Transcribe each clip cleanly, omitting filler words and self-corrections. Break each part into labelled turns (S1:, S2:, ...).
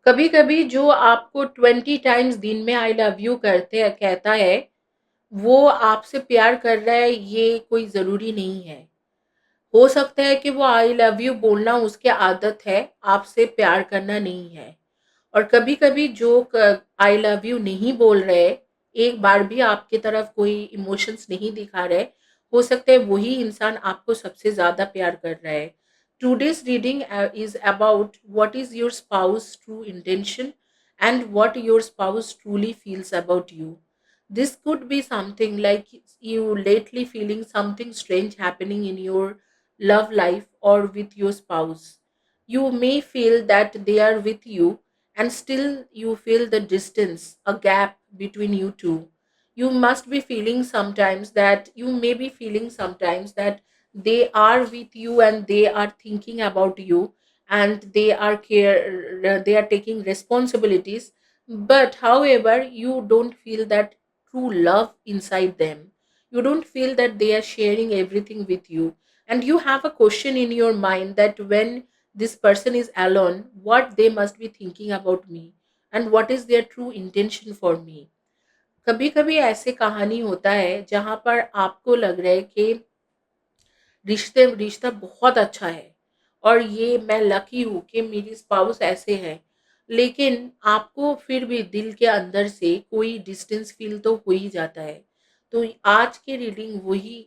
S1: कभी कभी जो आपको 20 टाइम्स दिन में आई लव यू करते कहता है, वो आपसे प्यार कर रहा है, ये कोई ज़रूरी नहीं है। हो सकता है कि वो आई लव यू बोलना उसकी आदत है, आपसे प्यार करना नहीं है। और कभी कभी जो आई लव यू नहीं बोल रहे, एक बार भी आपकी तरफ कोई इमोशंस नहीं दिखा रहे, हो सकता है वही इंसान आपको सबसे ज़्यादा प्यार कर रहा है। Today's reading is about what is your spouse true intention and what your spouse truly feels about you. This could be something like you lately feeling something strange happening in your love life or with your spouse. You may feel that they are with you and still you feel the distance, a gap between you two. You must be feeling sometimes that you may be feeling sometimes that they are with you and they are thinking about you and they are taking responsibilities, but however you don't feel that true love inside them. You don't feel that they are sharing everything with you. And you have a question in your mind that when this person is alone, what they must be thinking about me and what is their true intention for me. कभी कभी ऐसे कहानी होता है जहां पर आपको लग रहा है कि रिश्ता बहुत अच्छा है और ये मैं लकी हूँ कि मेरी स्पाउस ऐसे है, लेकिन आपको फिर भी दिल के अंदर से कोई डिस्टेंस फील तो हो ही जाता है। तो आज की रीडिंग वही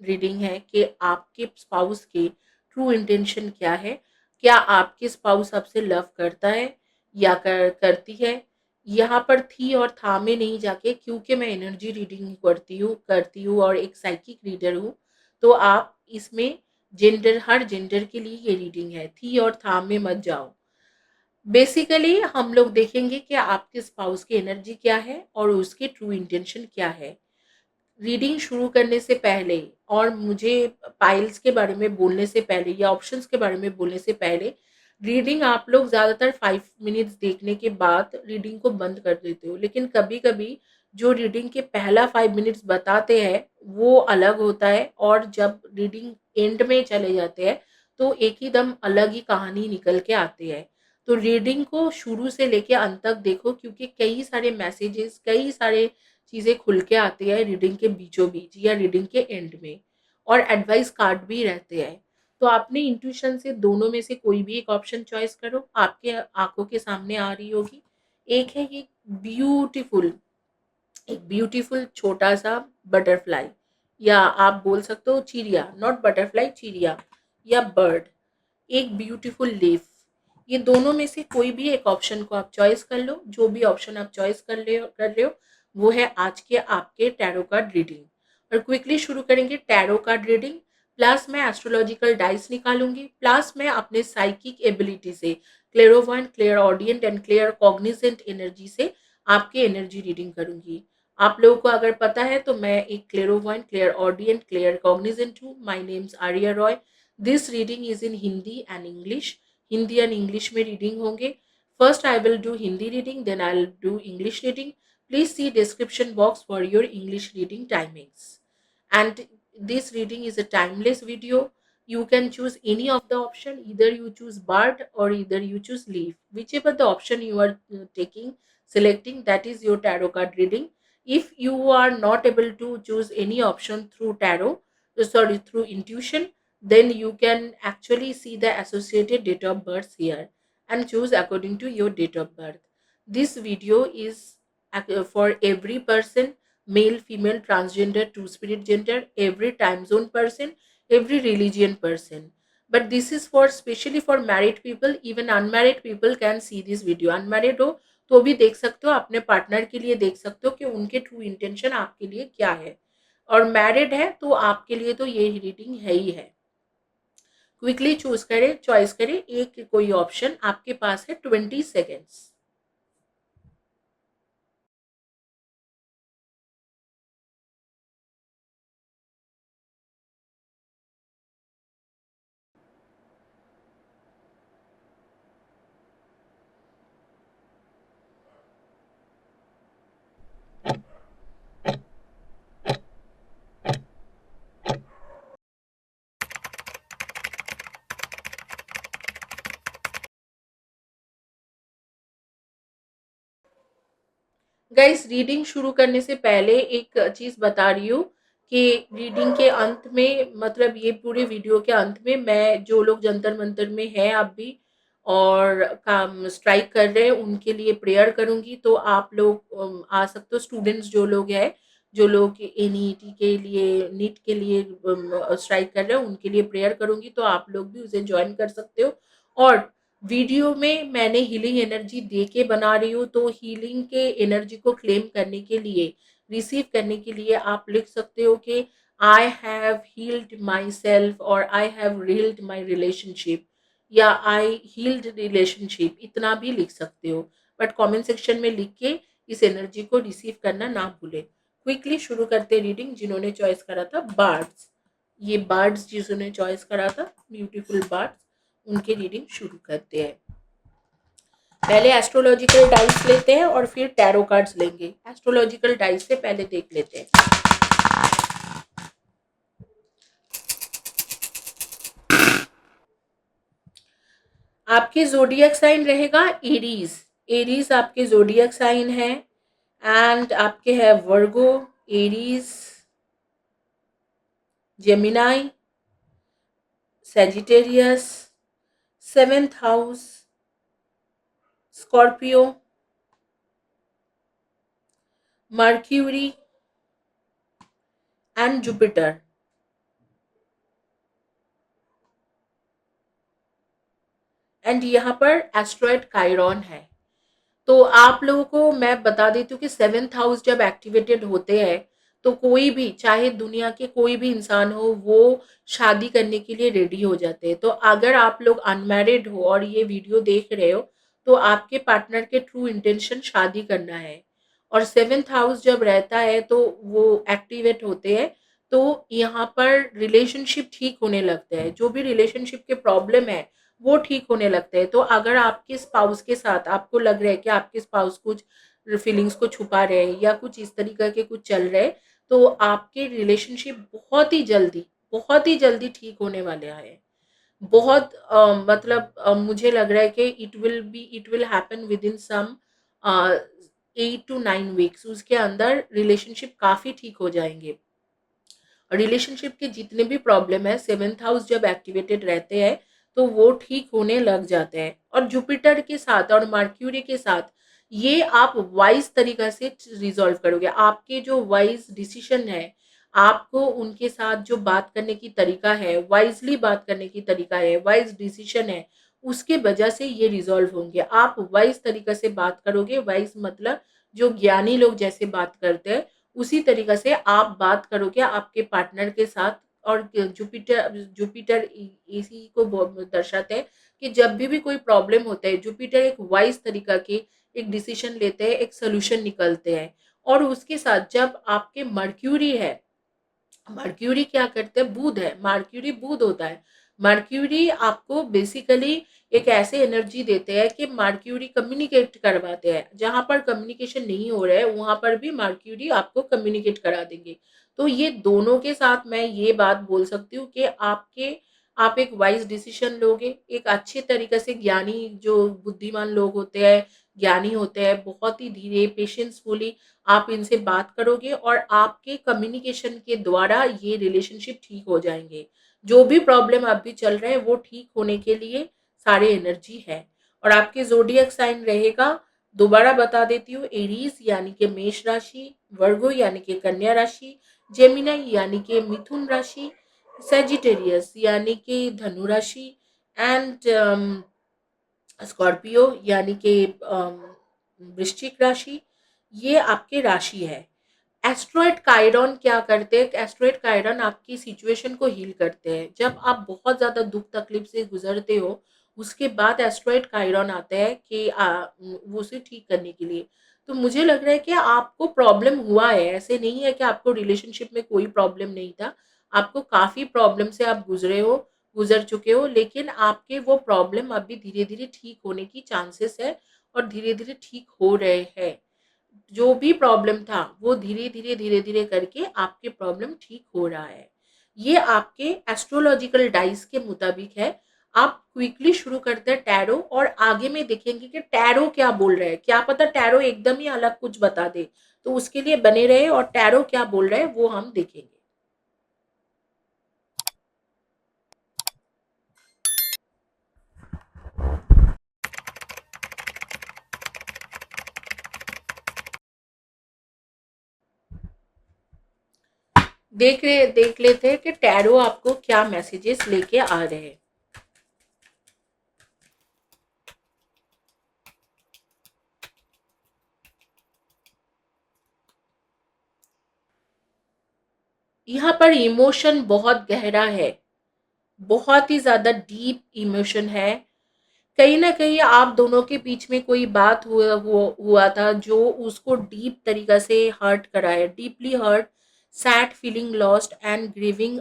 S1: रीडिंग है कि आपके स्पाउस के ट्रू इंटेंशन क्या है। क्या आपके स्पाउस आपसे लव करता है या करती है। यहाँ पर थी और था में नहीं जाके, क्योंकि मैं एनर्जी रीडिंग करती हूँ और एक साइकिक रीडर हूँ, तो आप इसमें हर जेंडर के लिए ये रीडिंग है, थी और था में मत जाओ। बेसिकली हम लोग देखेंगे कि आपके स्पाउस की एनर्जी क्या है और उसके ट्रू इंटेंशन क्या है। रीडिंग शुरू करने से पहले और मुझे पाइल्स के बारे में बोलने से पहले या ऑप्शंस के बारे में बोलने से पहले, रीडिंग आप लोग ज़्यादातर 5 मिनट्स देखने के बाद रीडिंग को बंद कर देते हो, लेकिन कभी कभी जो रीडिंग के पहला 5 मिनट्स बताते हैं वो अलग होता है, और जब रीडिंग एंड में चले जाते हैं तो एक ही दम अलग ही कहानी निकल के आती है। तो रीडिंग को शुरू से लेके अंत तक देखो, क्योंकि कई सारे मैसेजेस, कई सारे चीज़ें खुल के आती है रीडिंग के बीचों बीच या रीडिंग के एंड में, और एडवाइस कार्ड भी रहते हैं। तो आपने इंट्यूशन से दोनों में से कोई भी एक ऑप्शन चॉइस करो, आपके आंखों के सामने आ रही होगी। एक है ये ब्यूटीफुल, एक ब्यूटीफुल छोटा सा बटरफ्लाई, या आप बोल सकते हो चिड़िया, नॉट बटरफ्लाई, चिड़िया या बर्ड, एक ब्यूटीफुल लीफ। ये दोनों में से कोई भी एक ऑप्शन को आप चॉइस कर लो। जो भी ऑप्शन आप चॉइस कर रहे हो वो है आज के आपके टैरो कार्ड रीडिंग। और क्विकली शुरू करेंगे टैरो कार्ड रीडिंग। प्लस मैं एस्ट्रोलॉजिकल डाइस निकालूंगी, प्लस मैं अपने साइकिक एबिलिटी से, clairvoyant, clear audient and clear cognizant energy से आपकी एनर्जी रीडिंग करूंगी। आप लोगों को अगर पता है तो मैं एक क्लेरोवॉयंट, क्लियर ऑडियंट, क्लियर कॉग्निजेंट हूँ। My name's Arya Roy. This reading is in Hindi and English. Hindi and English में रीडिंग होंगे। First I will do Hindi reading, then I will do English reading. Please see description box for your English reading timings. And this reading is a timeless video. You can choose any of the option. Either you choose bird or either you choose leaf. Whichever the option you are selecting, that is your tarot card reading. If you are not able to choose any option through tarot, through intuition, then you can actually see the associated date of birth here and choose according to your date of birth. This video is for every person, male, female, transgender, two spirit gender, every time zone person, every religion person. But this is for specially for married people. Even unmarried people can see this video. Unmarried हो तो भी देख सकते हो, अपने partner के लिए देख सकते हो कि उनके ट्रू इंटेंशन आपके लिए क्या है। और मैरिड है तो आपके लिए तो ये रीडिंग है ही है। क्विकली चूज करें, चॉइस करें एक कोई ऑप्शन, आपके पास है 20 सेकेंड्स। गाइस, रीडिंग शुरू करने से पहले एक चीज़ बता रही हूँ कि रीडिंग के अंत में, मतलब ये पूरे वीडियो के अंत में, मैं जो लोग जंतर मंतर में हैं आप भी और काम स्ट्राइक कर रहे हैं उनके लिए प्रेयर करूंगी। तो आप लोग आ सकते हो, स्टूडेंट्स जो लोग हैं, जो लोग एनईटी के लिए, नीट के लिए स्ट्राइक कर रहे हैं, उनके लिए प्रेयर करूंगी। तो आप लोग भी उसे ज्वाइन कर सकते हो। और वीडियो में मैंने हीलिंग एनर्जी दे के बना रही हूँ, तो हीलिंग के एनर्जी को क्लेम करने के लिए, रिसीव करने के लिए आप लिख सकते हो कि I have healed myself, और I have healed myself, या आई हील्ड रिलेशनशिप, इतना भी लिख सकते हो। बट कमेंट सेक्शन में लिख के इस एनर्जी को रिसीव करना ना भूलें। क्विकली शुरू करते रीडिंग। जिन्होंने चॉइस करा था बर्ड्स, ये बर्ड्स जिन्होंने चॉइस करा था, ब्यूटीफुल बर्ड्स, उनकी रीडिंग शुरू करते हैं। पहले एस्ट्रोलॉजिकल डाइस लेते हैं और फिर टैरो कार्ड्स लेंगे। एस्ट्रोलॉजिकल डाइस से पहले देख लेते हैं। आपके जोडियक साइन रहेगा एरीज। एरीज आपके जोडियक साइन है। एंड आपके है Virgo, Aries, Gemini, Sagittarius, seventh house, Scorpio, Mercury and Jupiter. And यहाँ पर एस्ट्रॉयड कायरॉन है। तो आप लोगों को मैं बता देती हूँ कि सेवेंथ हाउस जब एक्टिवेटेड होते हैं, तो कोई भी, चाहे दुनिया के कोई भी इंसान हो, वो शादी करने के लिए रेडी हो जाते हैं। तो अगर आप लोग अनमैरिड हो और ये वीडियो देख रहे हो, तो आपके पार्टनर के ट्रू इंटेंशन शादी करना है। और सेवेंथ हाउस जब रहता है तो वो एक्टिवेट होते हैं, तो यहाँ पर रिलेशनशिप ठीक होने लगते हैं। जो भी रिलेशनशिप के प्रॉब्लम है वो ठीक होने लगते हैं। तो अगर आपके स्पाउस के साथ आपको लग रहा है कि आपके स्पाउस कुछ फीलिंग्स को छुपा रहे हैं या कुछ इस तरीके के कुछ चल रहे हैं, तो आपके रिलेशनशिप बहुत ही जल्दी ठीक होने वाले हैं। बहुत मतलब मुझे लग रहा है कि it will happen with in some 8 to 9 weeks. उसके अंदर रिलेशनशिप काफ़ी ठीक हो जाएंगे। रिलेशनशिप के जितने भी प्रॉब्लम है, सेवेंथ हाउस जब एक्टिवेटेड रहते हैं तो वो ठीक होने लग जाते हैं। और जुपिटर के साथ और मर्क्यूरी के साथ ये आप वाइज तरीका से रिजॉल्व करोगे। आपके जो वाइज डिसीजन है, आपको उनके साथ जो बात करने की तरीका है, वाइजली बात करने की तरीका है, वाइज डिसीजन है, उसके वजह से ये रिजॉल्व होंगे। आप वाइज तरीका से बात करोगे। वाइज मतलब जो ज्ञानी लोग जैसे बात करते हैं, उसी तरीका से आप बात करोगे आपके पार्टनर के साथ। और जुपिटर जुपिटर इसी को दर्शाते हैं कि जब भी कोई प्रॉब्लम होता है, जुपिटर एक वाइज तरीका के एक डिसीजन लेते हैं, एक सोल्यूशन निकलते हैं। और उसके साथ जब आपके मर्क्यूरी है, मर्क्यूरी क्या करते हैं, बुध है, मर्क्यूरी बुध होता है। मर्क्यूरी आपको बेसिकली एक ऐसे एनर्जी देते हैं कि मर्क्यूरी कम्युनिकेट करवाते हैं। जहां पर कम्युनिकेशन नहीं हो रहा है वहां पर भी मर्क्यूरी आपको कम्युनिकेट करा देंगे। तो ये दोनों के साथ मैं ये बात बोल सकती हूँ कि आप एक वाइज डिसीजन लोगे। एक अच्छे तरीके से, ज्ञानी जो बुद्धिमान लोग होते हैं, ज्ञानी होते हैं, बहुत ही धीरे पेशेंसफुली आप इनसे बात करोगे और आपके कम्युनिकेशन के द्वारा ये रिलेशनशिप ठीक हो जाएंगे। जो भी प्रॉब्लम अभी चल रहे हैं वो ठीक होने के लिए सारे एनर्जी है। और आपके जोडियक साइन रहेगा, दोबारा बता देती हूँ, एरीज यानी कि मेष राशि, वर्गो यानी कि कन्या राशि, जेमिनाई यानी कि मिथुन राशि, सेजिटेरियस यानी कि धनु राशि, एंड स्कॉर्पियो यानी कि वृश्चिक राशि। ये आपके राशि है। एस्ट्रॉयड कायरॉन क्या करते हैं, एस्ट्रॉयड कायरॉन आपकी सिचुएशन को हील करते हैं। जब आप बहुत ज़्यादा दुख तकलीफ से गुजरते हो, उसके बाद एस्ट्रॉयड कायरॉन आता है कि वो उसे ठीक करने के लिए। तो मुझे लग रहा है कि आपको प्रॉब्लम हुआ है। ऐसे नहीं है कि आपको रिलेशनशिप में कोई प्रॉब्लम नहीं था। आपको काफ़ी प्रॉब्लम से आप गुजर चुके हो, लेकिन आपके वो प्रॉब्लम अभी धीरे धीरे ठीक होने की चांसेस है और धीरे धीरे ठीक हो रहे हैं। जो भी प्रॉब्लम था वो धीरे धीरे करके आपके प्रॉब्लम ठीक हो रहा है। ये आपके एस्ट्रोलॉजिकल डाइस के मुताबिक है। आप क्विकली शुरू करते हैं टैरो और आगे में देखेंगे कि टैरो क्या बोल रहा है, क्या पता टैरो एकदम ही अलग कुछ बता दे। तो उसके लिए बने रहे और टैरो क्या बोल रहा है वो हम देखेंगे। देख लेते हैं कि टैरो आपको क्या मैसेजेस लेके आ रहे हैं। यहाँ पर इमोशन बहुत गहरा है, बहुत ही ज़्यादा डीप इमोशन है। कहीं न कहीं आप दोनों के बीच में कोई बात हुआ था जो उसको डीप तरीक़ा से हर्ट करा है, deeply hurt, sad, feeling lost and grieving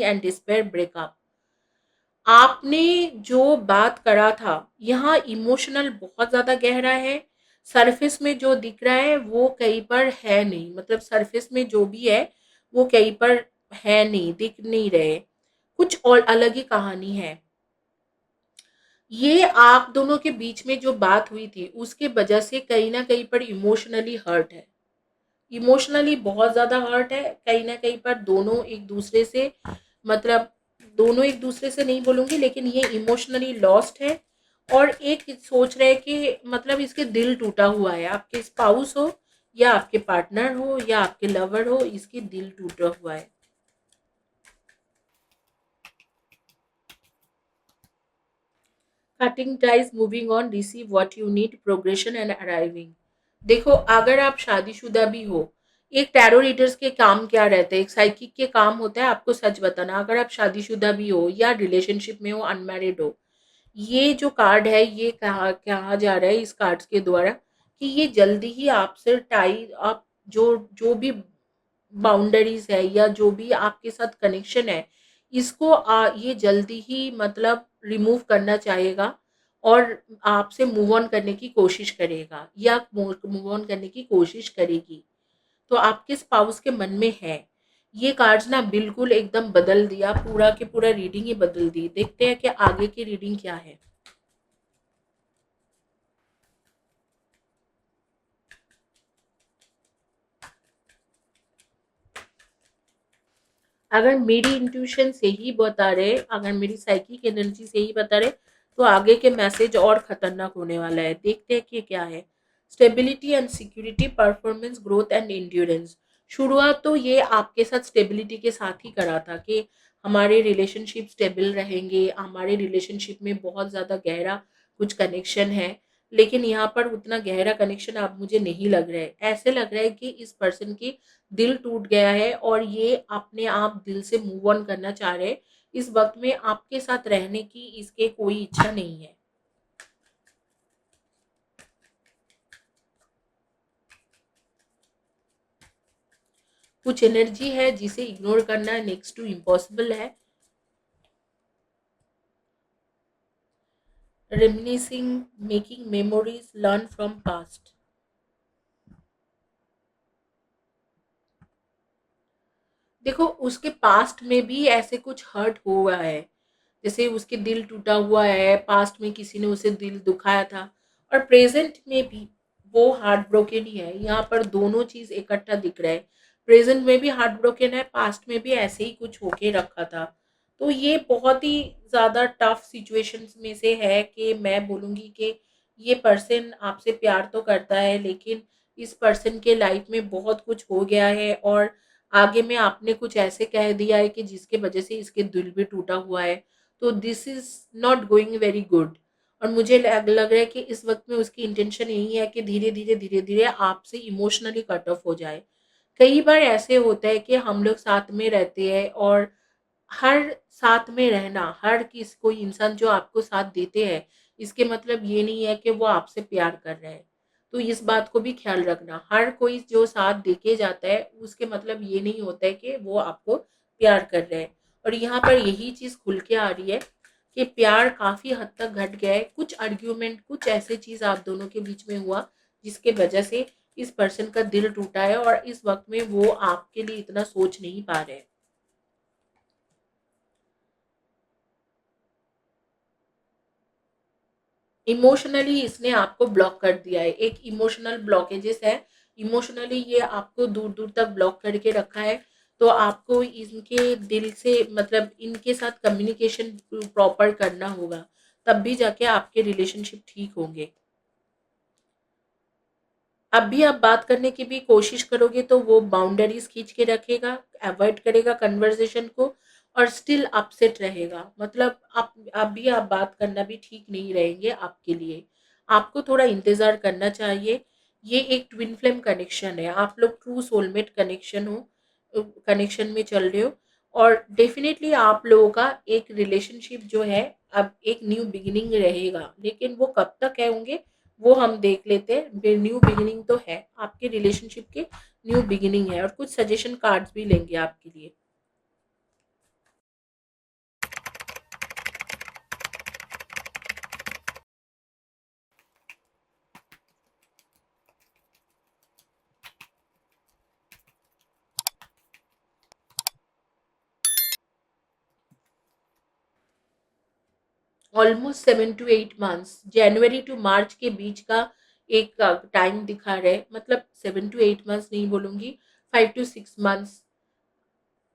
S1: and despair breakup. आपने जो बात करा था, यहाँ इमोशनल बहुत ज़्यादा गहरा है। सरफेस में जो दिख रहा है वो कहीं पर है नहीं, मतलब सरफेस में जो भी है वो कहीं पर है नहीं, दिख नहीं रहे। कुछ और अलग ही कहानी है। ये आप दोनों के बीच में जो बात हुई थी उसके वजह से कहीं न कहीं पर इमोशनली हर्ट है। इमोशनली बहुत ज़्यादा हर्ट है, कहीं न कहीं पर दोनों एक दूसरे से, मतलब दोनों एक दूसरे से नहीं बोलूँगी, लेकिन ये इमोशनली लॉस्ट है। और एक सोच रहे हैं कि मतलब इसके दिल टूटा हुआ है, आपके स्पाउस हो या आपके पार्टनर हो या आपके लवर हो, इसके दिल टूटा हुआ है। Cutting ties, moving on, receive what you need, progression and arriving. देखो, अगर आप शादीशुदा भी हो, एक टैरो रीडर्स के काम क्या रहते हैं, एक साइकिक के काम होता है आपको सच बताना। अगर आप शादीशुदा भी हो या रिलेशनशिप में हो, अनमैरिड हो, ये जो कार्ड है ये कहा कहा जा रहा है इस कार्ड्स के द्वारा कि ये जल्दी ही आपसे टाई आप जो जो भी बाउंड्रीज है या जो भी आपके साथ कनेक्शन है, इसको ये जल्दी ही मतलब रिमूव करना चाहेगा और आपसे मूव ऑन करने की कोशिश करेगा या मूव ऑन करने की कोशिश करेगी। तो आपके स्पाउस के मन में है। ये कार्ड्स ना बिल्कुल एकदम बदल दिया, पूरा के पूरा रीडिंग ही बदल दी। देखते हैं कि आगे की रीडिंग क्या है। अगर मेरी इंट्यूशन से ही बता रहे, अगर मेरी साइकिक एनर्जी से ही बता रहे, तो आगे के मैसेज और खतरनाक होने वाला है। देखते हैं कि क्या है। Stability and security, performance, growth and endurance. शुरुआत तो ये आपके साथ स्टेबिलिटी के साथ ही करा था कि हमारे रिलेशनशिप स्टेबल रहेंगे, हमारे रिलेशनशिप में बहुत ज़्यादा गहरा कुछ कनेक्शन है। लेकिन यहाँ पर उतना गहरा कनेक्शन अब मुझे नहीं लग रहा है। ऐसे लग रहा है कि इस पर्सन की दिल टूट गया है और ये अपने आप दिल से मूव ऑन करना चाह रहे हैं। इस वक्त में आपके साथ रहने की इसके कोई इच्छा नहीं है। कुछ एनर्जी है जिसे इग्नोर करना नेक्स्ट टू इम्पॉसिबल है। Reminiscing, making memories, learn from past. देखो, उसके पास्ट में भी ऐसे कुछ हर्ट हुआ है, जैसे उसके दिल टूटा हुआ है, पास्ट में किसी ने उसे दिल दुखाया था, और प्रेजेंट में भी वो हार्ट ब्रोकन ही है। यहाँ पर दोनों चीज इकट्ठा दिख रहा है। प्रेजेंट में भी हार्ट ब्रोकन है, पास्ट में भी ऐसे ही कुछ होके रखा था। तो ये बहुत ही ज्यादा टफ सिचुएशंस में से है कि मैं बोलूँगी कि ये पर्सन आपसे प्यार तो करता है, लेकिन इस पर्सन के लाइफ में बहुत कुछ हो गया है और आगे में आपने कुछ ऐसे कह दिया है कि जिसके वजह से इसके दिल भी टूटा हुआ है। तो this is not going very good. और मुझे लग रहा है कि इस वक्त में उसकी इंटेंशन यही है कि धीरे धीरे आपसे इमोशनली कट ऑफ हो जाए। कई बार ऐसे होता है कि हम लोग साथ में रहते हैं और हर साथ में रहना, हर किस कोई इंसान जो आपको साथ देते हैं, इसके मतलब ये नहीं है कि वो आपसे प्यार कर रहे हैं। तो इस बात को भी ख्याल रखना, हर कोई जो साथ देके जाता है उसके मतलब ये नहीं होता है कि वो आपको प्यार कर रहे हैं। और यहाँ पर यही चीज़ खुल के आ रही है कि प्यार काफ़ी हद तक घट गया है। कुछ आर्ग्यूमेंट, कुछ ऐसे चीज़ आप दोनों के बीच में हुआ जिसके वजह से इस पर्सन का दिल टूटा है और इस वक्त में वो आपके लिए इतना सोच नहीं पा रहे हैं। इमोशनली इसने आपको ब्लॉक कर दिया है, एक इमोशनल ब्लॉकेजेस है, इमोशनली ये आपको दूर दूर तक ब्लॉक करके रखा है। तो आपको इनके दिल से मतलब इनके साथ कम्युनिकेशन प्रॉपर करना होगा, तब भी जाके आपके रिलेशनशिप ठीक होंगे। अब भी आप बात करने की भी कोशिश करोगे तो वो बाउंड्रीज खींच के रखेगा, अवॉइड करेगा कन्वर्सेशन को, और स्टिल अपसेट रहेगा। मतलब आप अब भी आप बात करना भी ठीक नहीं रहेंगे आपके लिए। आपको थोड़ा इंतज़ार करना चाहिए। ये एक ट्विन फ्लेम कनेक्शन है, आप लोग ट्रू सोलमेट कनेक्शन में चल रहे हो, और डेफिनेटली आप लोगों का एक रिलेशनशिप जो है अब एक न्यू बिगिनिंग रहेगा, लेकिन वो कब तक है होंगे वो हम देख लेते हैं। न्यू बिगिनिंग तो है आपके रिलेशनशिप के, न्यू बिगिनिंग है, और कुछ सजेशन कार्ड्स भी लेंगे आपके लिए। ऑलमोस्ट 7 to 8 मंथ्स, जनवरी टू मार्च के बीच का एक टाइम दिखा रहे, मतलब 7 to 8 मंथ्स नहीं बोलूंगी, 5 to 6 मंथ्स।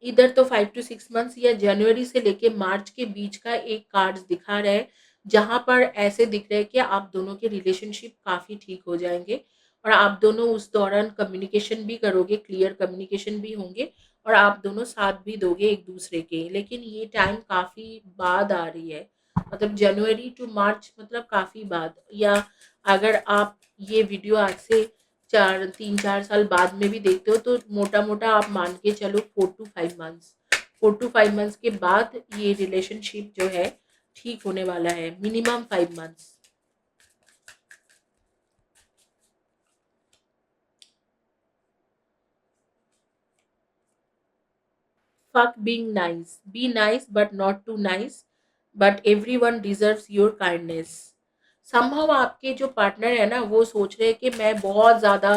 S1: इधर तो 5 to 6 मंथ्स या जनवरी से लेके मार्च के बीच का एक कार्ड्स दिखा रहा है, जहां पर ऐसे दिख रहा है कि आप दोनों के रिलेशनशिप काफी ठीक हो जाएंगे, और आप दोनों उस दौरान कम्युनिकेशन भी करोगे, क्लियर कम्युनिकेशन भी होंगे, और आप दोनों साथ भी दोगे एक दूसरे के। लेकिन ये टाइम काफी बाद आ रही है, मतलब जनवरी टू मार्च मतलब काफी बाद, या अगर आप ये वीडियो आज से 3-4 साल बाद में भी देखते हो तो मोटा मोटा आप मान के चलो 4 to 5 मंथ्स, 4 to 5 मंथ्स के बाद ये रिलेशनशिप जो है ठीक होने वाला है, minimum 5 months. Fuck being nice. Be nice but not too nice. But everyone deserves your kindness. Somehow आपके जो पार्टनर है ना वो सोच रहे हैं कि मैं बहुत ज़्यादा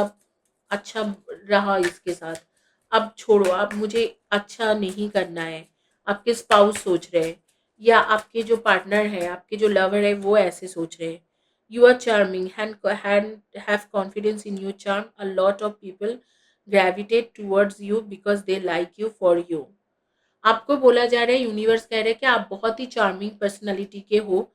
S1: अच्छा रहा इसके साथ, अब छोड़ो, अब मुझे अच्छा नहीं करना है। आपके स्पाउस सोच रहे हैं, या आपके जो पार्टनर है, आपके जो लवर है वो ऐसे सोच रहे हैं। You are charming and have confidence in your charm. A lot of people gravitate towards you because they like you for you. आपको बोला जा रहा है, यूनिवर्स कह रहा है कि आप बहुत ही चार्मिंग पर्सनालिटी के हो।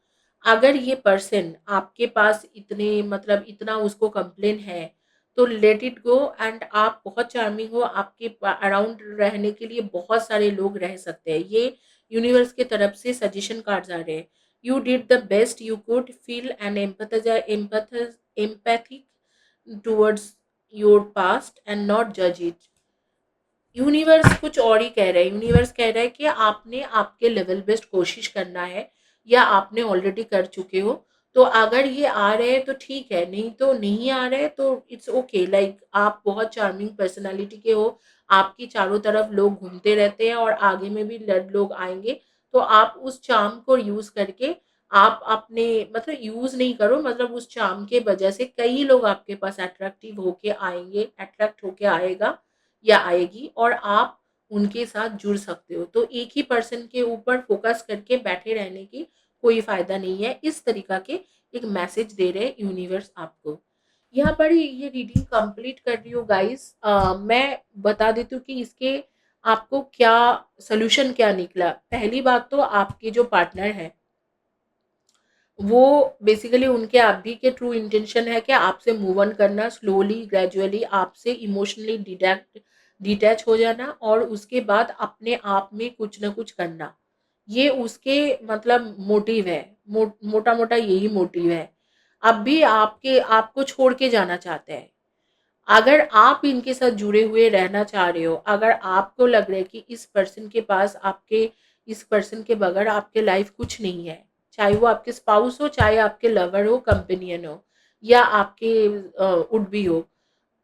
S1: अगर ये पर्सन आपके पास इतने मतलब इतना उसको कंप्लेन है, तो लेट इट गो, एंड आप बहुत चार्मिंग हो, आपके अराउंड रहने के लिए बहुत सारे लोग रह सकते हैं। ये यूनिवर्स की तरफ से सजेशन कार्ड्स आ रहे हैं। You did the best you could, feel and empathic towards your past and not जज इट। यूनिवर्स कुछ और ही कह रहा है, यूनिवर्स कह रहा है कि आपने आपके लेवल बेस्ट कोशिश करना है, या आपने ऑलरेडी कर चुके हो। तो अगर ये आ रहे हैं तो ठीक है, नहीं तो नहीं आ रहे तो इट्स ओके। लाइक आप बहुत चार्मिंग पर्सनालिटी के हो, आपकी चारों तरफ लोग घूमते रहते हैं, और आगे में भी लोग आएंगे। तो आप उस चार्म को यूज करके आप अपने मतलब यूज नहीं करो, मतलब उस चार्म के वजह से कई लोग आपके पास अट्रैक्टिव होके आएंगे, अट्रैक्ट होके आएगा या आएगी, और आप उनके साथ जुड़ सकते हो। तो एक ही पर्सन के ऊपर फोकस करके बैठे रहने की कोई फायदा नहीं है। इस तरीका के एक मैसेज दे रहे हैं यूनिवर्स आपको। यहाँ पर ये रीडिंग कंप्लीट कर रही हूँ गाइस। मैं बता देती हूँ कि इसके आपको क्या सोल्यूशन क्या निकला। पहली बात तो आपके जो पार्टनर है वो बेसिकली उनके अभी के ट्रू इंटेंशन है कि आपसे मूव ऑन करना, स्लोली ग्रेजुअली आपसे इमोशनली डिटैच हो जाना, और उसके बाद अपने आप में कुछ ना कुछ करना। ये उसके मतलब मोटिव है, मोटा मोटा यही मोटिव है। अब भी आपके आपको छोड़ के जाना चाहते हैं। अगर आप इनके साथ जुड़े हुए रहना चाह रहे हो, अगर आपको लग रहा है कि इस पर्सन के पास आपके इस पर्सन के बगैर आपके लाइफ कुछ नहीं है, चाहे वो आपके स्पाउस हो, चाहे आपके लवर हो, कंपेनियन हो, या आपके वुड बी हो,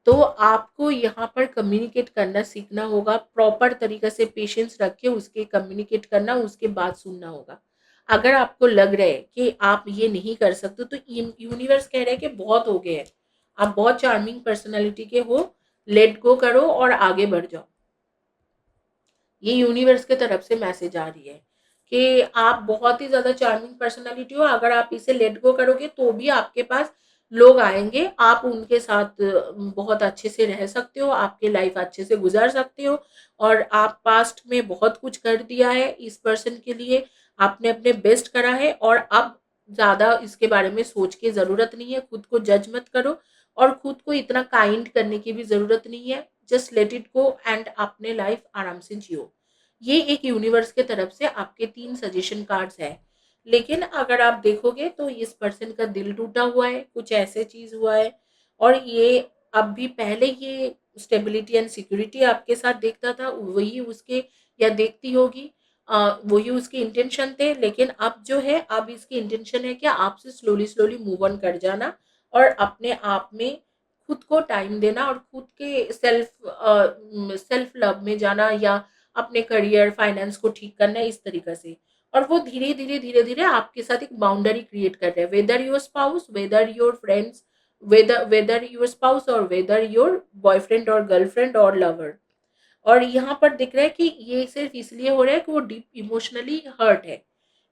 S1: तो आपको यहाँ पर कम्युनिकेट करना सीखना होगा। प्रॉपर तरीके से पेशेंस रख के उसके कम्युनिकेट करना, उसके बाद सुनना होगा। अगर आपको लग रहा है कि आप ये नहीं कर सकते, तो यूनिवर्स कह रहा है कि बहुत हो गया है, आप बहुत चार्मिंग पर्सनालिटी के हो, लेट गो करो और आगे बढ़ जाओ। ये यूनिवर्स की तरफ से मैसेज आ रही है। कि आप बहुत ही ज़्यादा चार्मिंग पर्सनैलिटी हो, अगर आप इसे लेट गो करोगे तो भी आपके पास लोग आएँगे, आप उनके साथ बहुत अच्छे से रह सकते हो, आपकी लाइफ अच्छे से गुज़ार सकते हो और आप पास्ट में बहुत कुछ कर दिया है इस पर्सन के लिए, आपने अपने बेस्ट करा है और अब ज़्यादा इसके बारे में सोच के ज़रूरत नहीं है, खुद को जज मत करो और खुद को इतना काइंड करने की भी ज़रूरत नहीं है, just let it go and अपने लाइफ आराम से जियो। ये एक यूनिवर्स के तरफ से आपके 3 सजेशन कार्ड्स हैं। लेकिन अगर आप देखोगे तो इस पर्सन का दिल टूटा हुआ है, कुछ ऐसे चीज़ हुआ है और ये अब भी पहले ये स्टेबिलिटी एंड सिक्योरिटी आपके साथ देखता था, वही उसके या देखती होगी, वही उसके इंटेंशन थे, लेकिन अब जो है, अब इसकी इंटेंशन है कि आपसे स्लोली स्लोली मूव ऑन कर जाना और अपने आप में खुद को टाइम देना और खुद के सेल्फ लव में जाना या अपने करियर फाइनेंस को ठीक करना है इस तरीके से। और वो धीरे धीरे आपके साथ एक बाउंड्री क्रिएट कर रहे हैं, whether your spouse, whether your friends, whether your spouse और वेदर योर बॉयफ्रेंड और गर्लफ्रेंड और लवर। और यहाँ पर दिख रहा है कि ये सिर्फ इसलिए हो रहा है कि वो डीप इमोशनली हर्ट है।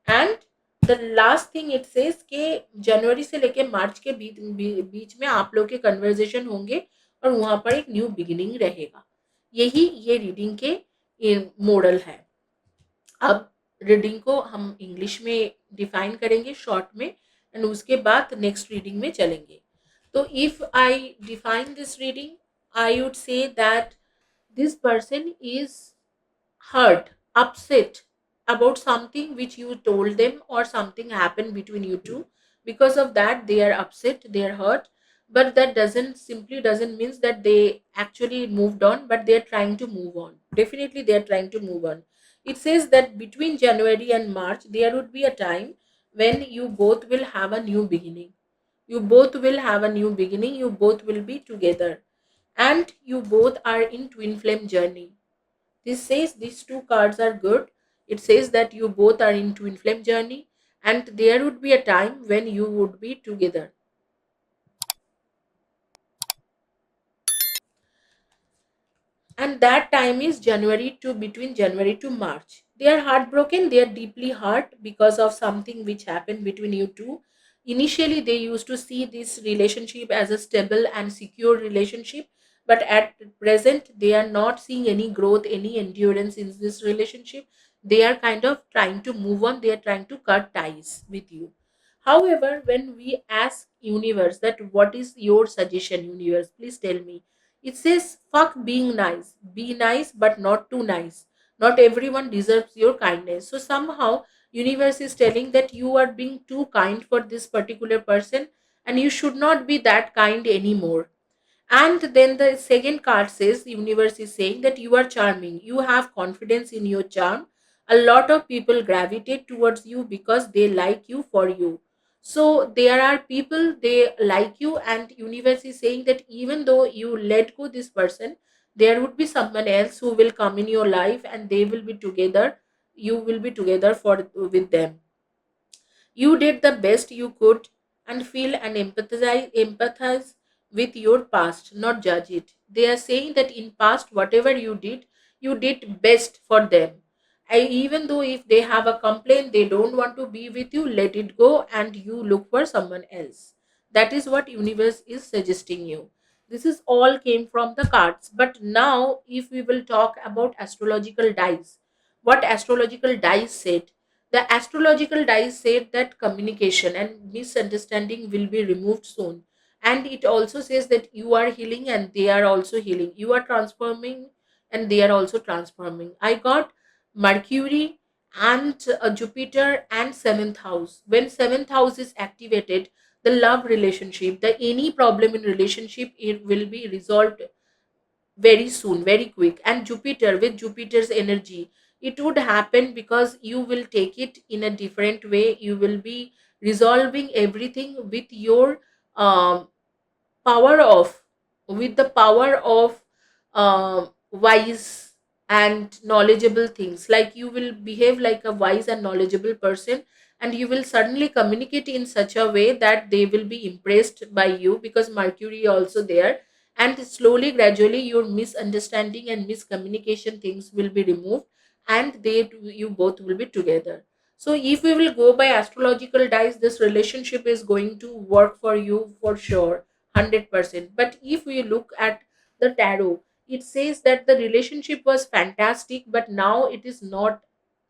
S1: And the last thing it says कि जनवरी से लेके मार्च के बीच में आप लोग के कन्वर्जेशन होंगे और वहां पर एक न्यू बिगिनिंग रहेगा। यही ये रीडिंग के मोरल है। अब रीडिंग को हम इंग्लिश में डिफाइन करेंगे शॉर्ट में एंड उसके बाद नेक्स्ट रीडिंग में चलेंगे। तो if I define this reading, I would say that this person is hurt, upset about something which you told them or something happened between you two. Because of that they are upset, they are hurt, but that doesn't means that they actually moved on, but they are trying to move on. Definitely they are trying to move on. It says that between January and March there would be a time when you both will have a new beginning. You both will have a new beginning, you both will be together and you both are in twin flame journey. This says these two cards are good. It says that you both are in twin flame journey and there would be a time when you would be together. And that time is January to between January to March. They are heartbroken, they are deeply hurt because of something which happened between you two. Initially they used to see this relationship as a stable and secure relationship, but at present they are not seeing any growth, any endurance in this relationship. They are kind of trying to move on, they are trying to cut ties with you. However, when we ask universe that what is your suggestion, universe, please tell me, it says, fuck being nice. Be nice, but not too nice. Not everyone deserves your kindness. So somehow, universe is telling that you are being too kind for this particular person, and you should not be that kind anymore. And then the second card says, universe is saying that you are charming. You have confidence in your charm. A lot of people gravitate towards you because they like you for you. So there are people, they like you, and universe is saying that even though you let go this person, there would be someone else who will come in your life and they will be together. You will be together for with them. You did the best you could and feel and empathize with your past, not judge it. They are saying that in past, whatever you did best for them. Even though if they have a complaint, they don't want to be with you, let it go and you look for someone else. That is what universe is suggesting you. This is all came from the cards. But now, if we will talk about astrological dice, what astrological dice said, the astrological dice said that communication and misunderstanding will be removed soon. And it also says that you are healing and they are also healing. You are transforming and they are also transforming. I got Mercury and Jupiter and seventh house. When seventh house is activated, the love relationship, the any problem in relationship, it will be resolved very soon, very quick. And Jupiter, with Jupiter's energy, it would happen because you will take it in a different way. You will be resolving everything with your um, power of with the power of wise and knowledgeable things, like you will behave like a wise and knowledgeable person and you will suddenly communicate in such a way that they will be impressed by you because Mercury also there, and slowly gradually your misunderstanding and miscommunication things will be removed and you both will be together. So if we will go by astrological dice, this relationship is going to work for you for sure, 100%. But if we look at the tarot, it says that the relationship was fantastic, but now it is not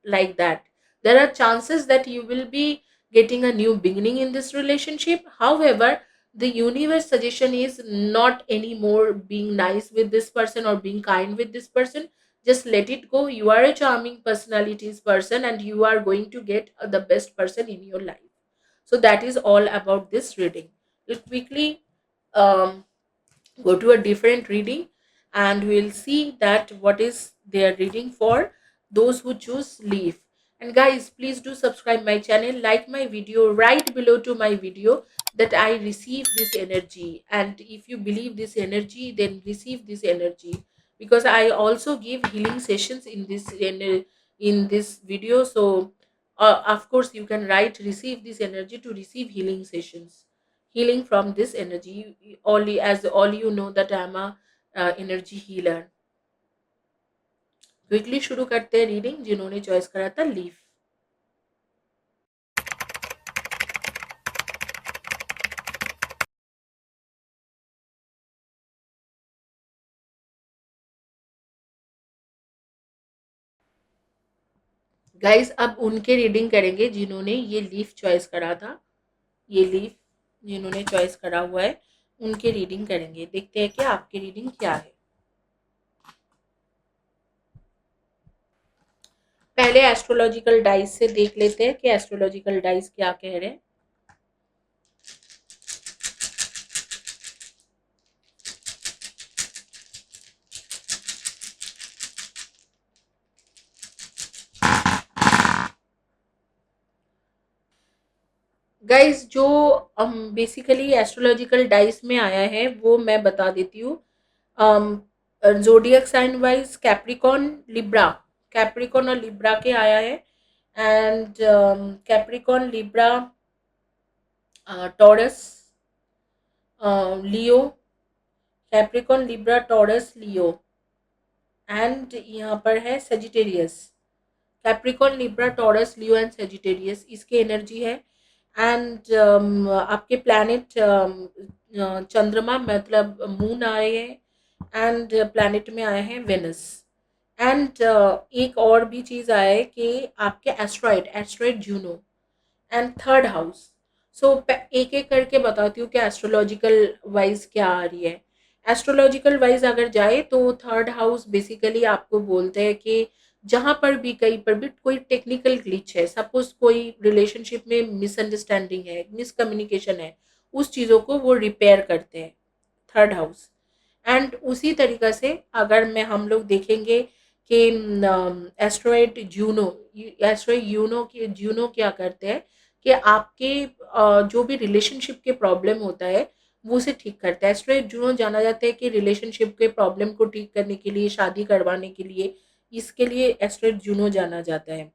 S1: like that. There are chances that you will be getting a new beginning in this relationship. However, the universe suggestion is not anymore being nice with this person or being kind with this person. Just let it go. You are a charming personalities person, and you are going to get the best person in your life. So that is all about this reading. We'll quickly um, go to a different reading, and we'll see that what is their reading for those who choose leaf. And guys, please do subscribe my channel, like my video right below to my video, that I receive this energy. And if you believe this energy, then receive this energy, because I also give healing sessions in this video. So of course you can write receive this energy to receive healing sessions, healing from this energy. Only as all you know that I'm a energy healer. Quickly शुरू करते हैं reading, जिन्होंने choice करा था leaf. Guys अब उनके reading करेंगे जिन्होंने ये लीफ चॉइस करा था. ये लीफ जिन्होंने चॉइस करा हुआ है, उनके रीडिंग करेंगे. देखते हैं कि आपकी रीडिंग क्या है. पहले एस्ट्रोलॉजिकल डाइस से देख लेते हैं कि एस्ट्रोलॉजिकल डाइस क्या कह रहे हैं. गाइस जो बेसिकली एस्ट्रोलॉजिकल डाइस में आया है वो मैं बता देती हूँ. Zodiac sign wise Capricorn Libra, Capricorn और लिब्रा के आया है. And Capricorn Libra Taurus Leo, Capricorn Libra Taurus Leo. And यहाँ पर है Sagittarius. Capricorn Libra Taurus Leo and Sagittarius, इसके एनर्जी है. एंड आपके प्लैनेट चंद्रमा मतलब मून आए हैं, एंड प्लैनेट में आए हैं वेनस. एंड एक और भी चीज़ आया है कि आपके asteroid, asteroid Juno and third house. So एक एक करके बताती हूँ कि एस्ट्रोलॉजिकल वाइज क्या आ रही है. एस्ट्रोलॉजिकल वाइज अगर जाए तो थर्ड हाउस बेसिकली आपको बोलते हैं कि जहाँ पर भी कहीं पर भी कोई टेक्निकल ग्लिच है, सपोज कोई रिलेशनशिप में मिसअंडरस्टैंडिंग है, मिसकम्युनिकेशन है, उस चीज़ों को वो रिपेयर करते हैं थर्ड हाउस. एंड उसी तरीक़ा से अगर मैं हम लोग देखेंगे कि एस्ट्रॉइड जूनो, एस्ट्रॉइड जूनो क्या करते हैं कि आपके जो भी रिलेशनशिप के प्रॉब्लम होता है वो उसे ठीक करता है. एस्ट्रॉइड जूनो जाना जाता है कि रिलेशनशिप के प्रॉब्लम को ठीक करने के लिए, शादी करवाने के लिए, इसके लिए एस्ट्रॉइड जूनो जाना जाता है.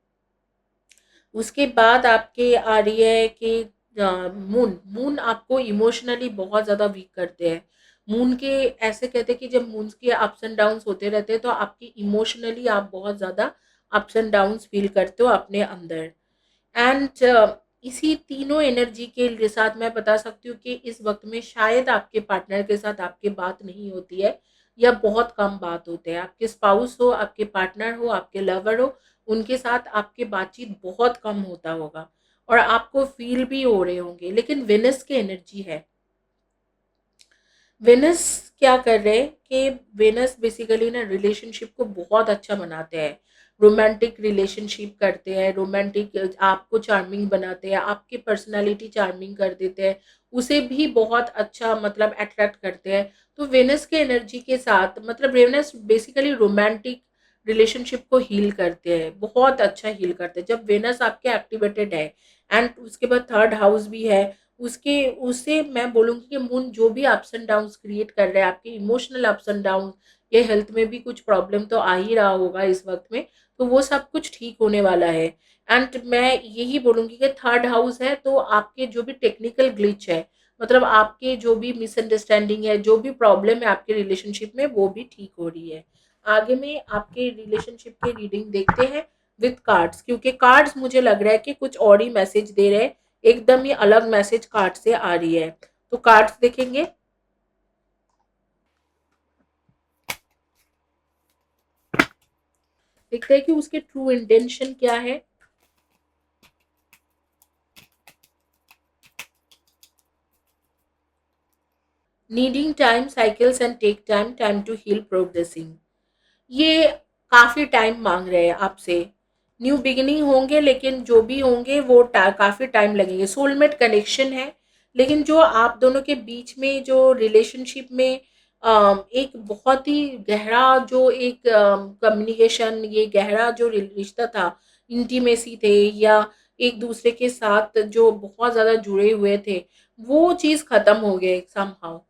S1: उसके बाद आपके आ रही है कि मून, मून आपको इमोशनली बहुत ज़्यादा वीक करते हैं. मून के ऐसे कहते हैं कि जब मून के अप्स एंड डाउन्स होते रहते हैं तो आपकी इमोशनली आप बहुत ज़्यादा अप्स एंड डाउन्स फील करते हो अपने अंदर. एंड इसी तीनों एनर्जी के साथ मैं बता सकती हूँ कि इस वक्त में शायद आपके पार्टनर के साथ आपकी बात नहीं होती है, या बहुत कम बात होते हैं. आपके स्पाउस हो, आपके पार्टनर हो, आपके लवर हो, उनके साथ आपके बातचीत बहुत कम होता होगा और आपको फील भी हो रहे होंगे. लेकिन वेनस की एनर्जी है. वेनस क्या कर रहे हैं कि वेनस बेसिकली ना रिलेशनशिप को बहुत अच्छा बनाते हैं, रोमांटिक रिलेशनशिप करते हैं, रोमांटिक आपको चार्मिंग बनाते हैं, आपकी पर्सनालिटी चार्मिंग कर देते हैं, उसे भी बहुत अच्छा मतलब अट्रैक्ट करते हैं. तो वेनस के एनर्जी के साथ मतलब वेनस बेसिकली रोमांटिक रिलेशनशिप को हील करते हैं, बहुत अच्छा हील करते हैं जब वेनस आपके एक्टिवेटेड है. एंड उसके बाद थर्ड हाउस भी है उसके, उससे मैं बोलूँगी कि मून जो भी अप्स एंड डाउन्स क्रिएट कर रहा है, आपके इमोशनल अप्स एंड डाउन, ये हेल्थ में भी कुछ प्रॉब्लम तो आ ही रहा होगा इस वक्त में, तो वो सब कुछ ठीक होने वाला है. एंड मैं यही बोलूँगी कि थर्ड हाउस है तो आपके जो भी टेक्निकल ग्लिच है, मतलब आपके जो भी मिसअंडरस्टैंडिंग है, जो भी प्रॉब्लम है आपके रिलेशनशिप में, वो भी ठीक हो रही है. आगे में आपके रिलेशनशिप की रीडिंग देखते हैं विथ कार्ड्स, क्योंकि कार्ड्स मुझे लग रहा है कि कुछ और ही मैसेज दे रहे हैं, एकदम ही अलग मैसेज कार्ड से आ रही है। तो कार्ड्स देखेंगे। देखते हैं कि उसके ट्रू इंटेंशन क्या है। Needing time cycles and take time, time to heal progressing. ये काफ़ी टाइम मांग रहे हैं आपसे। न्यू बिगिनिंग होंगे, लेकिन जो भी होंगे वो काफ़ी टाइम लगेंगे। सोलमेट कनेक्शन है, लेकिन जो आप दोनों के बीच में जो रिलेशनशिप में एक बहुत ही गहरा जो एक कम्युनिकेशन, ये गहरा जो रिश्ता था, इंटीमेसी थे, या एक दूसरे के साथ जो बहुत ज़्यादा जुड़े हुए थे, वो चीज़ ख़त्म हो गए समहाउ।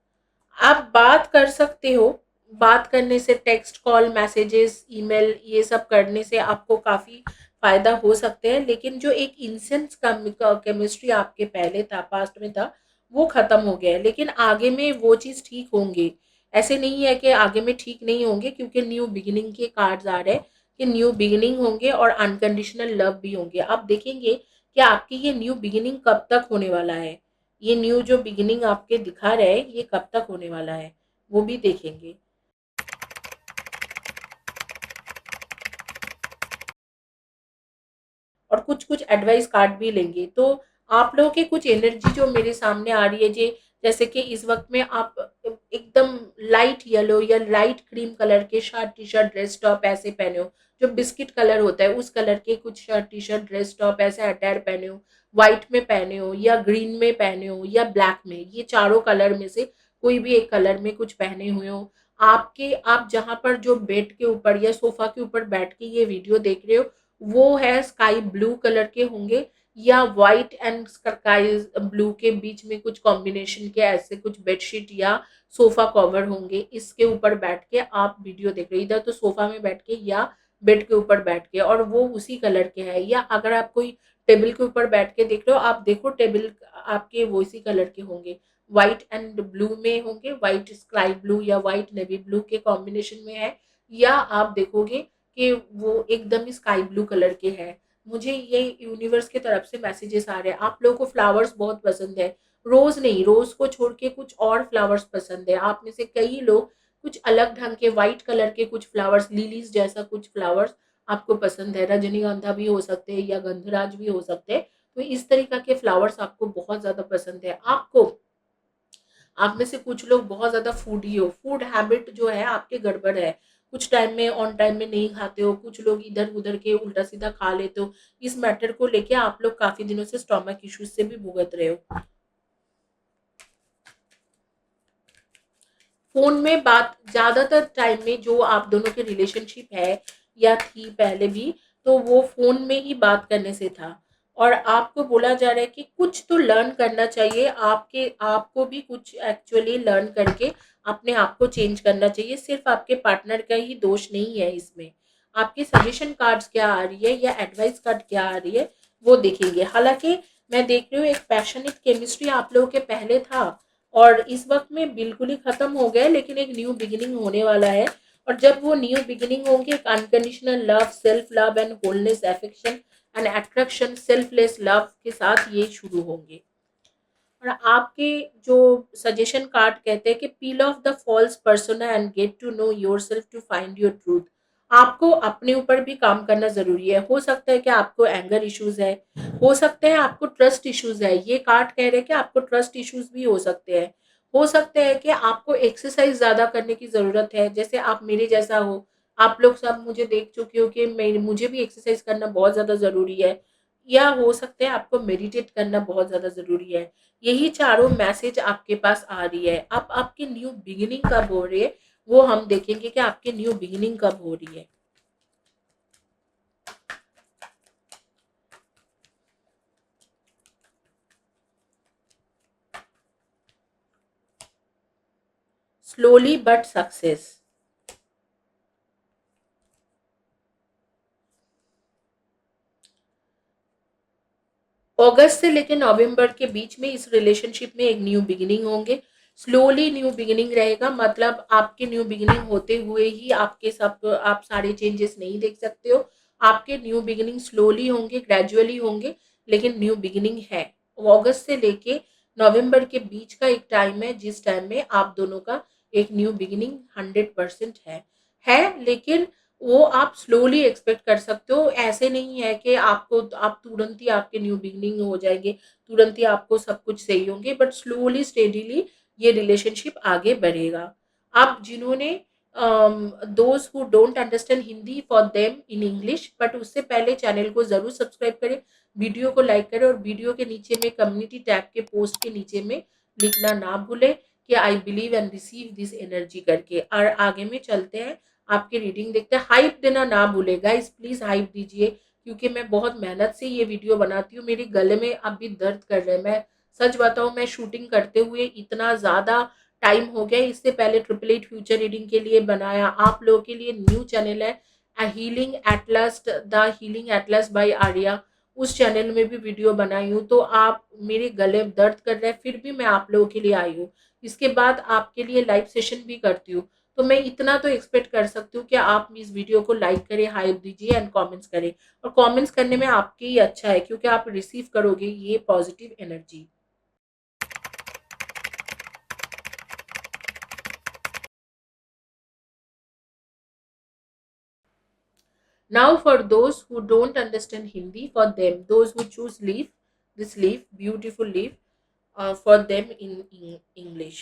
S1: आप बात कर सकते हो। बात करने से, टेक्स्ट, कॉल, मैसेजेस, ईमेल, ये सब करने से आपको काफ़ी फ़ायदा हो सकते हैं, लेकिन जो एक इंसेंस केमिस्ट्री आपके पहले था, पास्ट में था, वो ख़त्म हो गया है। लेकिन आगे में वो चीज़ ठीक होंगे। ऐसे नहीं है कि आगे में ठीक नहीं होंगे, क्योंकि न्यू बिगिनिंग के कार्ड्स आ रहे हैं कि न्यू बिगिनिंग होंगे और अनकंडीशनल लव भी होंगे। आप देखेंगे कि आपकी ये न्यू बिगिनिंग कब तक होने वाला है। ये न्यू जो बिगिनिंग आपके दिखा रहे हैं, ये कब तक होने वाला है, वो भी देखेंगे। और कुछ कुछ एडवाइस कार्ड भी लेंगे। तो आप लोगों के कुछ एनर्जी जो मेरे सामने आ रही है, जैसे कि इस वक्त में आप एकदम लाइट येलो या लाइट क्रीम कलर के shirt, T shirt, dress top ऐसे पहने हो। जो बिस्किट कलर होता है उस कलर के कुछ shirt, T shirt, dress top ऐसे अटायर पहने हो, व्हाइट में पहने हो या ग्रीन में पहने हो या ब्लैक में, ये चारों कलर में से कोई भी एक कलर में कुछ पहने हुए हो। आपके आप जहाँ पर जो बेड के ऊपर या सोफा के ऊपर बैठ के ये वीडियो देख रहे हो, वो है स्काई ब्लू कलर के होंगे, या व्हाइट एंड स्काई ब्लू के बीच में कुछ कॉम्बिनेशन के ऐसे कुछ बेडशीट या सोफा कवर होंगे। इसके ऊपर बैठ के आप वीडियो देख रहे हो, इधर तो सोफा में बैठ के या बेड के ऊपर बैठ के, और वो उसी कलर के है। या अगर आप कोई टेबल के ऊपर बैठ के देख रहे हो, आप देखो टेबल आपके वो इसी कलर के होंगे, व्हाइट एंड ब्लू में होंगे, व्हाइट स्काई ब्लू या व्हाइट नेवी ब्लू के कॉम्बिनेशन में है। या आप देखोगे कि वो एकदम ही स्काई ब्लू कलर के हैं। मुझे ये यूनिवर्स की तरफ से मैसेजेस आ रहे हैं। आप लोगों को फ्लावर्स बहुत पसंद है। रोज नहीं, रोज को छोड़ के कुछ और फ्लावर्स पसंद है। आप में से कई लोग कुछ अलग ढंग के व्हाइट कलर के कुछ फ्लावर्स, लिलीज जैसा कुछ फ्लावर्स आपको पसंद है। रजनीगंधा भी हो सकते हैं या गंधराज भी हो सकते हैं। तो इस तरीका के फ्लावर्स आपको बहुत ज्यादा पसंद है। आपको, आप में से कुछ लोग बहुत ज़्यादा फूडी हो, फूड हैबिट जो है आपके गड़बड़ है। कुछ टाइम में ऑन टाइम में नहीं खाते हो, कुछ लोग इधर-उधर के उल्टा-सीधा खा लेते हो। इस मैटर को लेके आप लोग काफ़ी दिनों से स्टोमक इश्यूज़ से भी भुगत रहे हो। फ़ोन में बात ज़्यादातर टाइम में जो आप दोनों की रिलेशनशिप है या थी पहले भी, तो वो फ़ोन में ही बात करने से था। और आपको बोला जा रहा है कि कुछ तो लर्न करना चाहिए, आपके आपको भी कुछ एक्चुअली लर्न करके अपने आप को चेंज करना चाहिए। सिर्फ़ आपके पार्टनर का ही दोष नहीं है इसमें। आपकी सजेशन कार्ड्स क्या आ रही है या एडवाइस कार्ड क्या आ रही है, वो देखेंगे। हालाँकि मैं देख रही हूँ एक पैशनेट केमिस्ट्री आप लोगों के पहले था, और इस वक्त में बिल्कुल ही खत्म हो गया, लेकिन एक न्यू बिगिनिंग होने वाला है। और जब वो न्यू बिगिनिंग होंगे, एक unconditional love, self love and wholeness, affection and attraction, selfless love के साथ ये शुरू होंगे। और आपके जो सजेशन कार्ड कहते हैं कि peel off the false persona and get to know yourself to find your truth. आपको अपने ऊपर भी काम करना ज़रूरी है। हो सकता है कि आपको एंगर इश्यूज़ है, हो सकता है आपको ट्रस्ट इश्यूज़ है। ये कार्ड कह रहे हैं कि आपको ट्रस्ट इश्यूज़ भी हो सकते हैं। हो सकता है कि आपको एक्सरसाइज़ ज़्यादा करने की ज़रूरत है, जैसे आप मेरे जैसा हो। आप लोग सब मुझे देख चुके हो कि मैं मुझे भी एक्सरसाइज़ करना बहुत ज़्यादा ज़रूरी है। या हो सकता है आपको मेडिटेट करना बहुत ज़्यादा ज़रूरी है। यही चारों मैसेज आपके पास आ रही है। अब आपकी न्यू बिगिनिंग कब हो रही है, वो हम देखेंगे कि आपकी न्यू बिगिनिंग कब हो रही है। Slowly but success. अगस्त से लेकर नवंबर के बीच में इस रिलेशनशिप में एक न्यू बिगिनिंग होंगे। स्लोली न्यू बिगिनिंग रहेगा, मतलब आपके न्यू बिगिनिंग होते हुए ही आपके सब आप सारे चेंजेस नहीं देख सकते हो। आपके न्यू बिगिनिंग स्लोली होंगे, ग्रेजुअली होंगे, लेकिन न्यू बिगिनिंग है। अगस्त से लेके नवंबर के बीच का एक टाइम है जिस टाइम में आप दोनों का एक न्यू बिगिनिंग 100% है, लेकिन वो आप स्लोली एक्सपेक्ट कर सकते हो। ऐसे नहीं है कि आपको आप तुरंत ही आपके न्यू बिगिनिंग हो जाएंगे, तुरंत ही आपको सब कुछ सही होंगे, बट स्लोली स्टेडीली ये रिलेशनशिप आगे बढ़ेगा। आप जिन्होंने those who don't understand Hindi for them in English, but उससे पहले चैनल को जरूर सब्सक्राइब करें, वीडियो को लाइक करें और वीडियो के नीचे में कम्युनिटी टैब के पोस्ट के नीचे में लिखना ना भूलें कि I believe and receive this energy करके। और आगे में चलते हैं, आपकी रीडिंग देखते हैं। हाइप देना ना भूले गाइस, प्लीज हाइप दीजिए, क्योंकि मैं बहुत मेहनत से ये वीडियो बनाती हूँ। मेरे गले में अभी दर्द कर रहा है। मैं सच बताऊं, मैं शूटिंग करते हुए इतना ज्यादा टाइम हो गया। इससे पहले 888 फ्यूचर रीडिंग के लिए बनाया, आप लोगों के लिए न्यू चैनल है Healing Atlas, the Healing Atlas by Arya, उस चैनल में भी वीडियो बनाई हूँ। तो आप, मेरे गले दर्द कर रहे हैं फिर भी मैं आप लोगों के लिए आई हूँ। इसके बाद आपके लिए लाइव सेशन भी करती हूँ, तो मैं इतना तो एक्सपेक्ट कर सकती हूँ कि आप इस वीडियो को लाइक करें, हाइप दीजिए एंड कमेंट्स करें। और कमेंट्स करने में आपके ही अच्छा है, क्योंकि आप रिसीव करोगे ये positive energy. Now for those who don't understand Hindi, for them, those who choose leaf, this leaf, beautiful leaf, for them in English.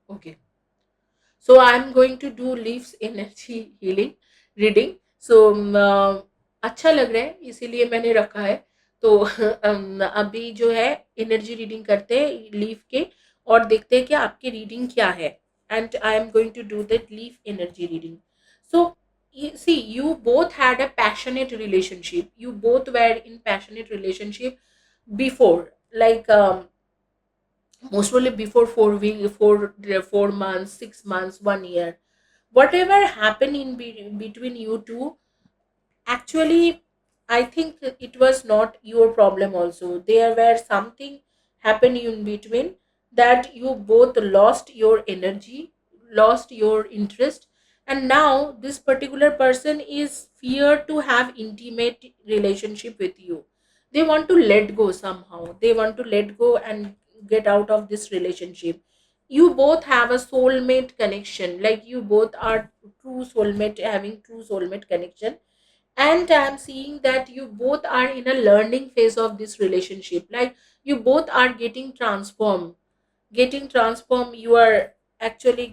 S1: Okay. So I'm going to do leaves energy healing reading. So अच्छा लग रहा है इसीलिए मैंने रखा है। तो अभी जो है एनर्जी रीडिंग करते हैं लीफ के, और देखते हैं कि आपकी रीडिंग क्या है। And I am going to do that leaf energy reading. So see, you both had a passionate relationship, you both were in passionate relationship before, like most probably before 4 week, 4 months, 6 months, 1 year, whatever happened in between you two. Actually, I think it was not your problem also. There were something happened in between, that you both lost your energy, lost your interest, and now this particular person is feared to have intimate relationship with you. They want to let go somehow. They want to let go and get out of this relationship. You both have a soulmate connection, like you both are true soulmate, having true soulmate connection. And I'm seeing that you both are in a learning phase of this relationship, like you both are getting transformed. You are actually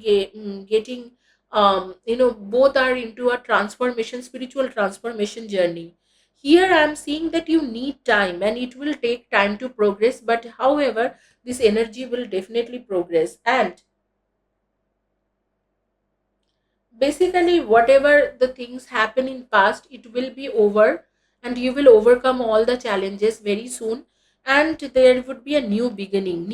S1: getting both are into a transformation, spiritual transformation journey. Here I'm seeing that you need time and it will take time to progress, but however this energy will definitely progress. And basically whatever the things happen in past, it will be over, and you will overcome all the challenges very soon. And there would be a new beginning,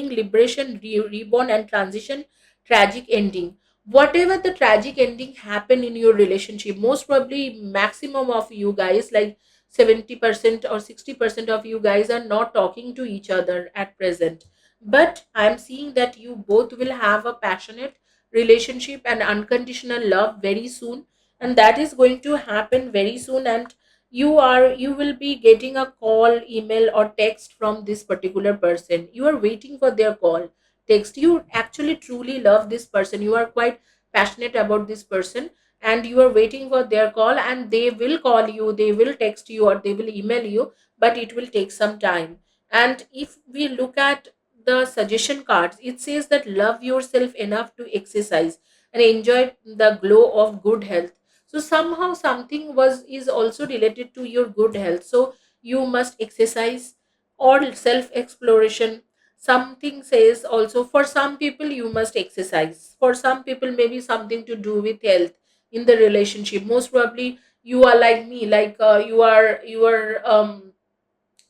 S1: liberation, reborn and transition, tragic ending. Whatever the tragic ending happened in your relationship, most probably maximum of you guys, like 70% or 60% of you guys are not talking to each other at present. But I'm seeing that you both will have a passionate relationship and unconditional love very soon, and that is going to happen very soon. And you will be getting a call, email or text from this particular person. You are waiting for their call, text. You actually truly love this person, you are quite passionate about this person, and you are waiting for their call, and they will call you, they will text you, or they will email you, but it will take some time. And if we look at the suggestion cards, it says that love yourself enough to exercise and enjoy the glow of good health. So somehow something was is also related to your good health. So you must exercise or self exploration. Something says also for some people you must exercise. For some people maybe something to do with health in the relationship. Most probably you are like me, like you are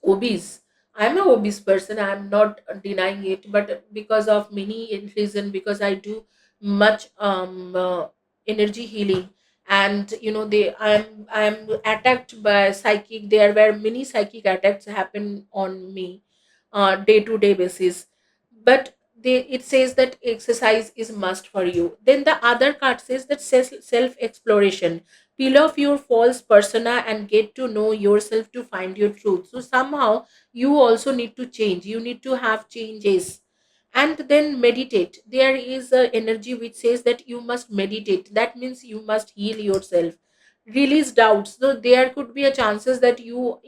S1: obese. I'm a obese person, I'm not denying it, but because of many reason, because I do much energy healing, and I'm attacked by psychic. There were many psychic attacks happen on me day to day basis, but it says that exercise is must for you. Then the other card says that self exploration, peel off your false persona and get to know yourself to find your truth. So somehow you also need to change, you need to have changes. And then meditate. There is a energy which says that you must meditate. That means you must heal yourself, release doubts. So there could be a chances that you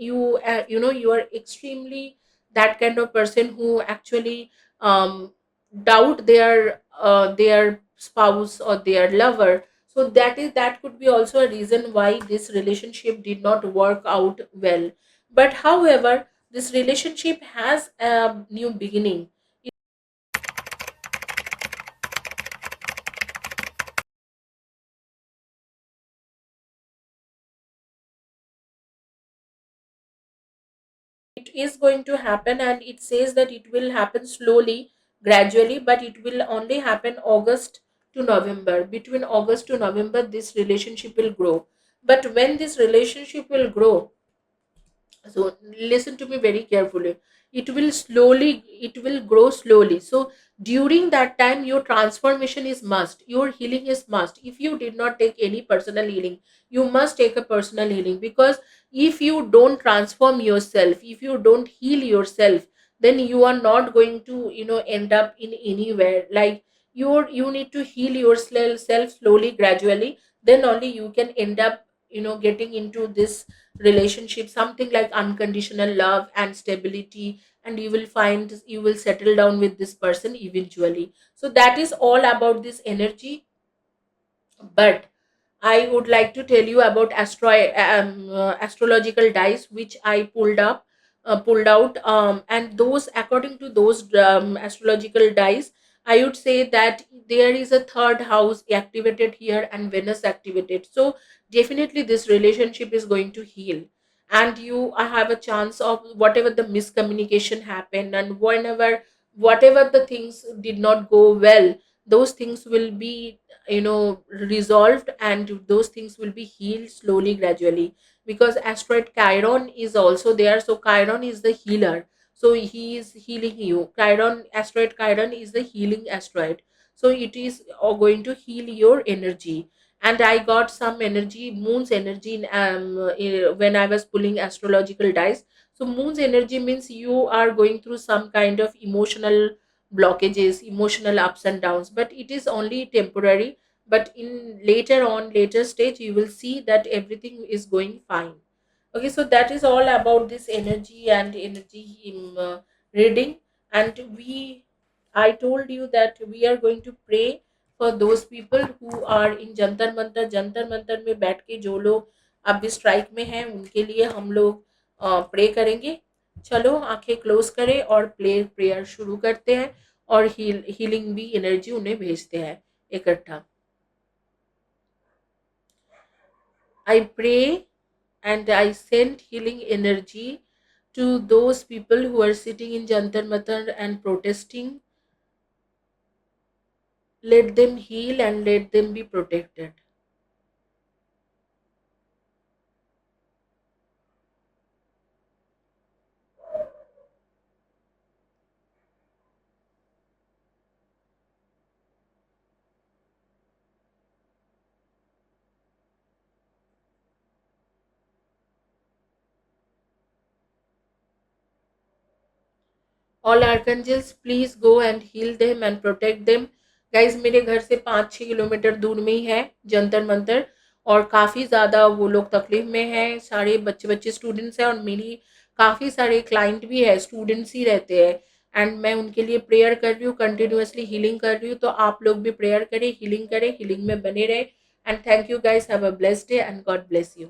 S1: are extremely that kind of person who actually doubt their spouse or their lover. So that could be also a reason why this relationship did not work out well. But however, this relationship has a new beginning. It is going to happen, and it says that it will happen slowly, gradually, but it will only happen August to November. Between August to November, this relationship will grow. But when this relationship will grow, so listen to me very carefully, it will grow slowly. So during that time, your transformation is must, your healing is must. If you did not take any personal healing, you must take a personal healing, because if you don't transform yourself, if you don't heal yourself, then you are not going to end up in anywhere. Like you need to heal yourself slowly, gradually, then only you can end up getting into this relationship, something like unconditional love and stability, and you will settle down with this person eventually. So that is all about this energy. But I would like to tell you about astrological dice which I pulled out, and those, according to those astrological dice, I would say that there is a third house activated here and Venus activated. So definitely this relationship is going to heal, and you have a chance of whatever the miscommunication happened, and whatever the things did not go well, those things will be resolved, and those things will be healed slowly, gradually, because asteroid Chiron is also there. So Chiron is the healer, so he is healing you. Asteroid Chiron is the healing asteroid, so it is going to heal your energy. And I got some energy, moon's energy, when I was pulling astrological dice. So moon's energy means you are going through some kind of emotional blockages, emotional ups and downs, but it is only temporary. But in later stage, you will see that everything is going fine. Okay, so that is all about this energy and energy reading. And I told you that we are going to pray for those people who are in Jantar Mantar में बैठ के जो लोग अभी strike में हैं, उनके लिए हम लोग प्रे करेंगे। चलो आंखें क्लोज करें और प्रेयर शुरू करते हैं, और हीलिंग भी एनर्जी उन्हें भेजते हैं इकट्ठा। I pray and I send healing energy to those people who are sitting in Jantar Mantar and protesting. Let them heal and let them be protected. All archangels, please go and heal them and protect them. Guys, मेरे घर से 5-6 kilometre दूर में ही है जंतर मंतर, और काफ़ी ज़्यादा वो लोग तकलीफ में हैं। सारे बच्चे बच्चे स्टूडेंट्स हैं, और मेरी काफ़ी सारे क्लाइंट भी है, स्टूडेंट्स ही रहते हैं। एंड मैं उनके लिए प्रेयर कर रही हूँ, कंटिन्यूअसली हीलिंग कर रही हूँ। तो आप लोग भी प्रेयर करें, हीलिंग में बने रहे। And thank you guys, have a blessed day and God bless you.